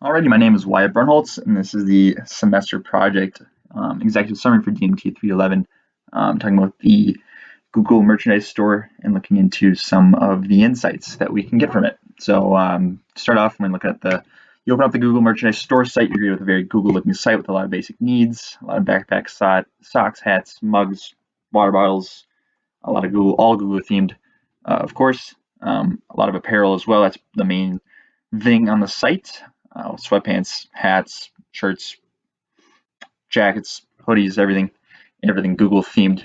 Alrighty, my name is Wyatt Brunholtz, and this is the semester project executive summary for DMT 311. Talking about the Google Merchandise Store and looking into some of the insights that we can get from it. So, to start off, when looking at you open up the Google Merchandise Store site, you're greeted with a very Google-looking site with a lot of basic needs, a lot of backpacks, socks, hats, mugs, water bottles, a lot of all Google themed, of course. A lot of apparel as well. That's the main thing on the site. Sweatpants, hats, shirts, jackets, hoodies, everything Google themed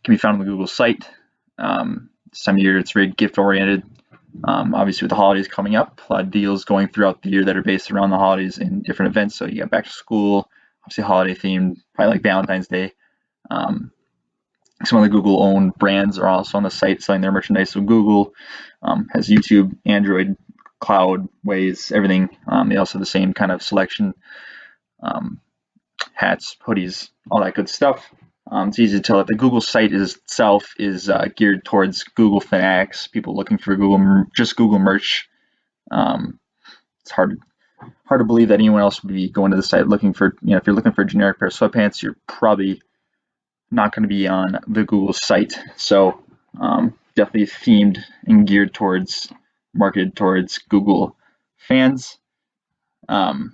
can be found on the Google site. This time of year, it's very gift oriented. Obviously, with the holidays coming up, a lot of deals going throughout the year that are based around the holidays and different events. So you got back to school, obviously holiday themed, probably like Valentine's Day. Some of the Google owned brands are also on the site selling their merchandise. So Google has YouTube, Android, Cloud, Waze, everything. They also have the same kind of selection, hats, hoodies, all that good stuff. It's easy to tell that the Google site itself is geared towards Google fanatics, people looking for just Google merch. It's hard to believe that anyone else would be going to the site looking for, if you're looking for a generic pair of sweatpants, you're probably not going to be on the Google site. So definitely themed and geared towards, marketed towards Google fans. And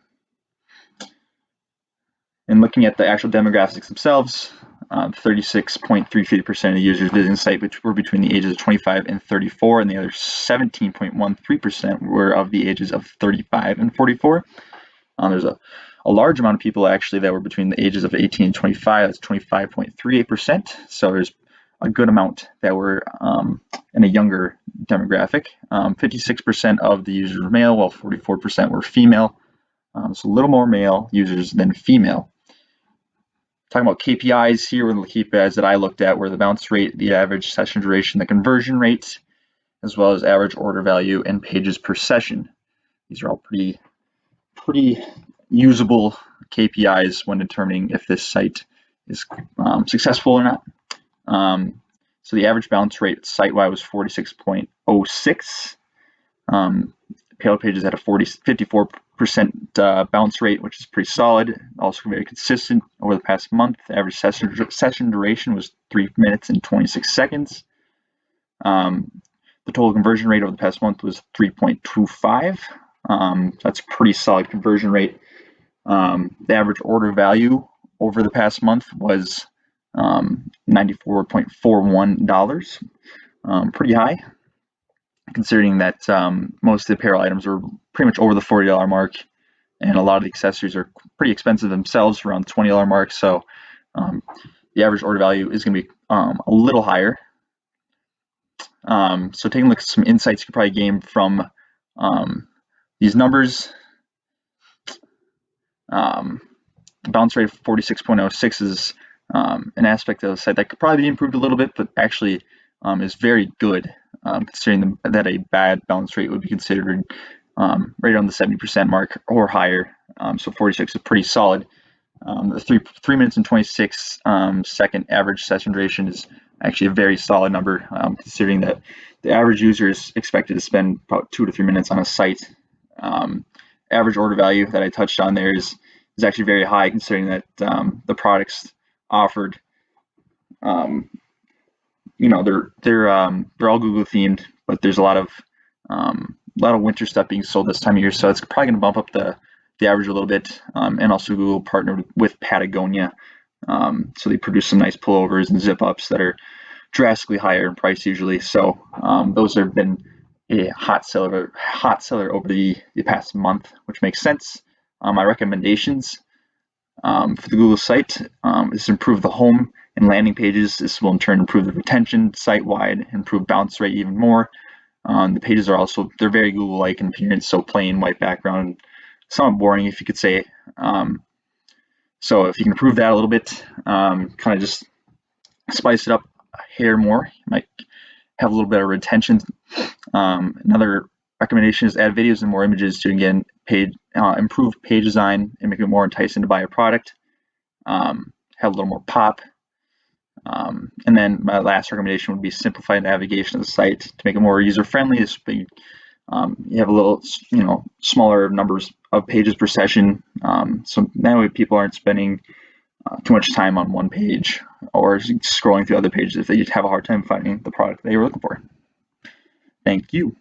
looking at the actual demographics themselves, 36.33% of the users visiting the site which were between the ages of 25 and 34, and the other 17.13% were of the ages of 35 and 44. There's a large amount of people actually that were between the ages of 18 and 25. That's 25.38%. So there's a good amount that were in a younger demographic. 56% of the users were male, while 44% were female. So a little more male users than female. Talking about KPIs here, the KPIs that I looked at were the bounce rate, the average session duration, the conversion rate, as well as average order value and pages per session. These are all pretty usable KPIs when determining if this site is successful or not. So the average bounce rate site-wide was 46.06. Payload pages had a 54% bounce rate, which is pretty solid. Also very consistent over the past month. The average session duration was 3 minutes and 26 seconds. The total conversion rate over the past month was 3.25. That's a pretty solid conversion rate. The average order value over the past month was $94.41. Pretty high, considering that most of the apparel items are pretty much over the $40 mark, and a lot of the accessories are pretty expensive themselves, around the $20 mark. So the average order value is going to be a little higher. So taking a look at some insights you could probably gain from these numbers. The bounce rate of 46.06 is an aspect of the site that could probably be improved a little bit, but actually is very good, considering that a bad bounce rate would be considered right around the 70% mark or higher. So 46 is pretty solid. The 3 minutes and 26 second average session duration is actually a very solid number, considering that the average user is expected to spend about 2 to 3 minutes on a site. Average order value that I touched on there is actually very high, considering that the products offered, they're all Google themed, but there's a lot of winter stuff being sold this time of year, so it's probably going to bump up the average a little bit. And also Google partnered with Patagonia, so they produce some nice pullovers and zip ups that are drastically higher in price usually. So those have been a hot seller over the past month, which makes sense. My recommendations for the Google site is to improve the home and landing pages. This will in turn improve the retention site-wide, improve bounce rate even more. The pages are they're very Google-like in appearance, so plain white background, somewhat boring if you could say. So if you can improve that a little bit, kind of just spice it up a hair more, you might have a little bit of retention. Another recommendation is add videos and more images to, again, improve page design and make it more enticing to buy a product. Have a little more pop. And then my last recommendation would be simplify navigation of the site to make it more user-friendly. This would be You have a little, smaller numbers of pages per session. So that way people aren't spending too much time on one page or scrolling through other pages if they just have a hard time finding the product they were looking for. Thank you.